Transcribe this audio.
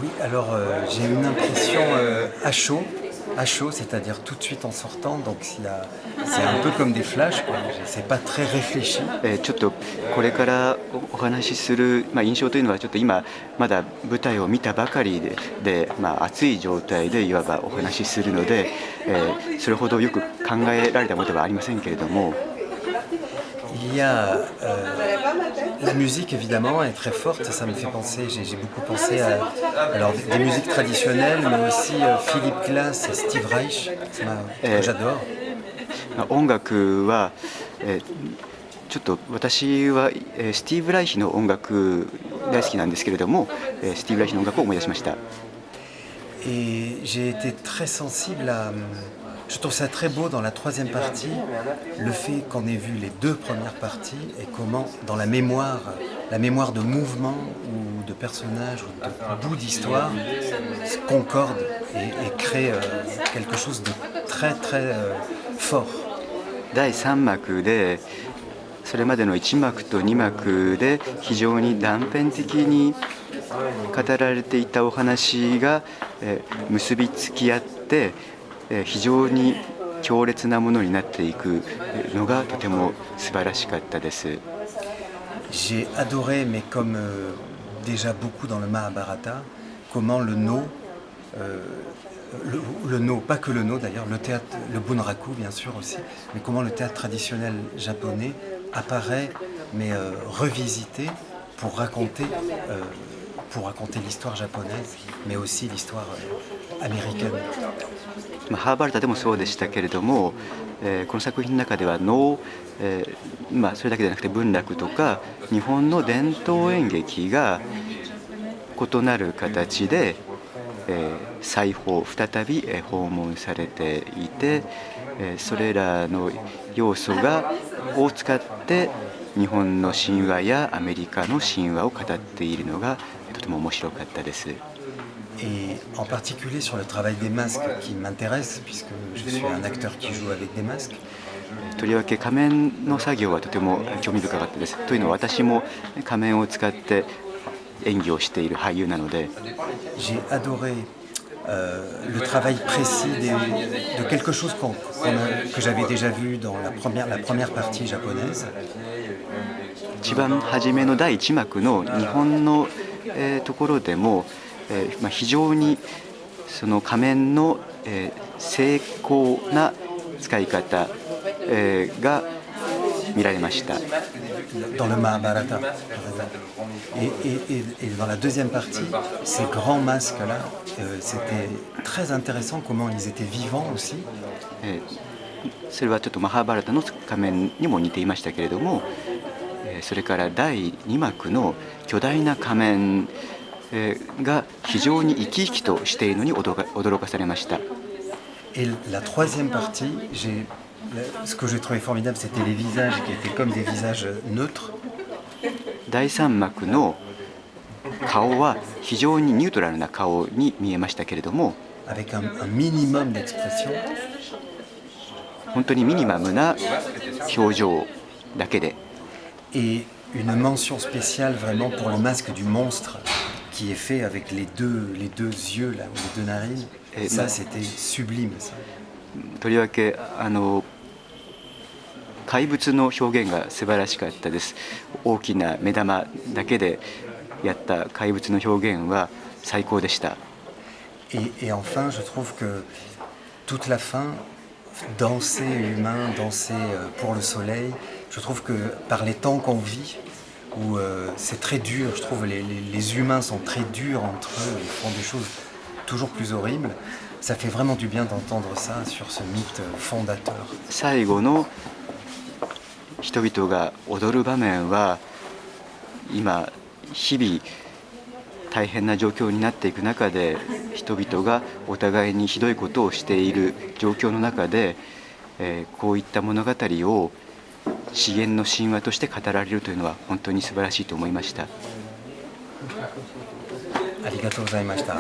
Oui, alors j'ai une impression à chaud, c'est-à-dire tout de suite en sortant, donc c'est un peu comme des flashs, quoi. C'est pas très réfléchi. ちょっとこれからお話しする、印象というのはちょっと今まだ舞台を見たばかりで、熱い状態でいわばお話しするので、それほどよく考えられたものではありませんけれども。Il y a la musique évidemment est très forte, ça me fait penser, j'ai beaucoup pensé à alors des musiques traditionnelles, mais aussi Philip Glass et Steve Reich, que j'adore. 音楽は、ちょっと私は、スティーブ・ライヒの音楽大好きなんですけれども、スティーブ・ライヒの音楽を思い出しました。Et j'ai été très sensible à... Je trouve ça très beau dans la troisième partie, le fait qu'on ait vu les deux premières parties et comment dans la mémoire de mouvements ou de personnages ou de bouts d'histoire concorde et crée quelque chose de très très fort. 第3幕でそれまでの1幕と2幕で非常に断片的に語られていたお話が結びつき合って非常に強烈なものになっていくのがとても素晴らしかったです。J'ai adoré, mais comme déjà beaucoup dans le Mahabharata, comment le no, le no, pas que le no d'ailleurs, le théâtre, le bunraku bien sûr aussi, mais comment le théâtre traditionnel japonais apparaît, mais revisité pour raconter l'histoire japonaise, mais aussi l'histoire américaine. ハーバルタでもそうでしたけれども、この作品の中では能、それだけでなくて文楽とか日本の伝統演劇が異なる形で、再び訪問されていて、それらの要素を使って日本の神話やアメリカの神話を語っているのがとても面白かったです。Et en particulier sur le travail des masques qui m'intéresse, puisque je suis un acteur qui joue avec des masques. とりわけ仮面の作業はとても興味深かったです。というのは私も仮面を使って演技をしている俳優なので。J'ai adoré le travail précis de quelque chose que j'avais déjà vu dans la première partie japonaise. 一番初めの第1幕の日本のところでも非常にその仮面の精巧な使い方が見られました。Dans le Mahabharata. Et dans la deuxième partie, ces grands masques-là, c'était très intéressant comment ils étaient vivants aussi. それはちょっとマハーバラタの仮面にも似ていましたけれども、それから第2幕の巨大な仮面が非常に生き生きとしているのに驚かされました。Et la troisième partie, ce que j'ai trouvé formidable, c'était les visages qui étaient comme des visages neutres. 第3幕の顔は非常にニュートラルな顔に見えましたけれども、avec un minimum d'expression. 本当にミニマムな表情だけで。Et une mention spéciale vraiment pour le masque du monstre qui est fait avec les deux yeux là, ou les deux narines. Et ça, c'était sublime. Ça. とりわけ怪物の表現が素晴らしかったです。大きな目玉だけでやった怪物の表現は最高でした。Et enfin, je trouve que toute la fin, danser humain, danser pour le soleil, je trouve que par les temps qu'on vit, où c'est très dur, je trouve les humains sont très durs entre eux, ils font des choses toujours plus horribles. Ça fait vraiment du bien d'entendre ça sur ce mythe fondateur. 最後の人々が踊る場面は今日々大変な状況になっていく中で人々がお互いにひどいことをしている状況の中で、こういった物語を資源の神話として語られるというのは本当に素晴らしいと思いました。ありがとうございました。